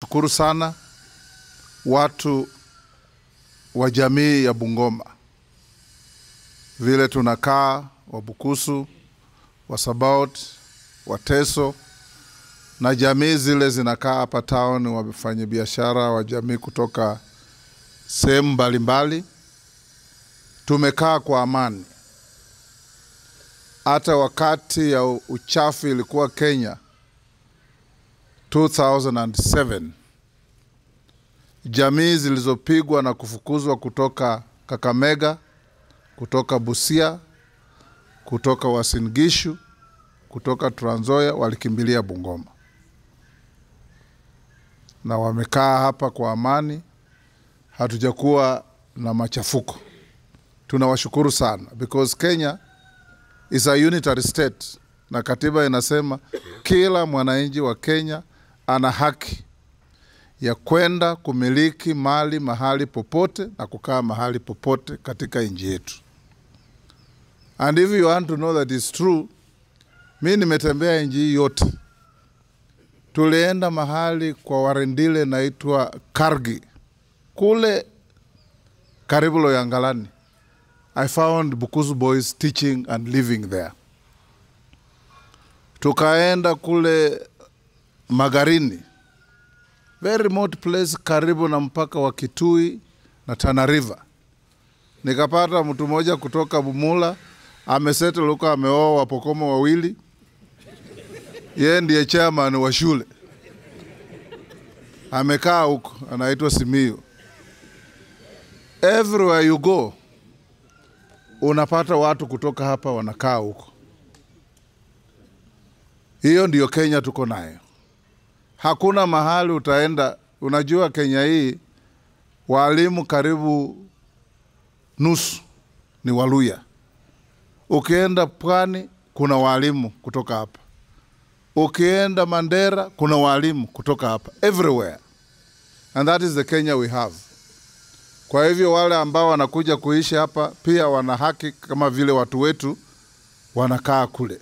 Nawashukuru sana watu wa jamii ya Bungoma. Vile tunakaa Wabukusu, Wasabaot, Wateso na jamii zile zinakaa hapa town, wafanya biashara wa jamii kutoka sehemu mbalimbali. Tumekaa kwa amani. Hata wakati ya uchafu ilikuwa Kenya 2007, jamii zilizopigwa na kufukuzwa kutoka Kakamega, kutoka Busia, kutoka Uasin Gishu, kutoka Trans Nzoia walikimbilia Bungoma. Na wamekaa hapa kwa amani, hatujakuwa na machafuko. Tunawashukuru sana because Kenya is a unitary state na katiba inasema kila mwananchi wa Kenya ana haki ya kwenda kumiliki mali mahali popote na kukaa mahali popote katika nchi yetu. And if you want to know that is true, mimi nimetembea nchi yote. Tulienda mahali kwa Warendile naitwa Kargi, kule karibu Loyangalani. I found Bukusu boys teaching and living there. Tukaenda kule Magarini, very remote place karibu na mpaka wa Kitui na Tana River. Nikapata mtu mmoja kutoka Bumula, amesettle huko, ameoa Wapokomo wawili. Yeye ndiye chairman wa shule. Amekaa huko, anaitwa Simiyu. Everywhere you go, unapata watu kutoka hapa wanakaa huko. Hiyo ndiyo Kenya tuko nayo. Hakuna mahali utaenda, unajua Kenya hii walimu karibu nusu ni Waluya. Ukienda Pwani kuna walimu kutoka hapa. Ukienda Mandera kuna walimu kutoka hapa. Everywhere. And that is the Kenya we have. Kwa hivyo wale ambao wanakuja kuishi hapa pia wana haki kama vile watu wetu wanakaa kule.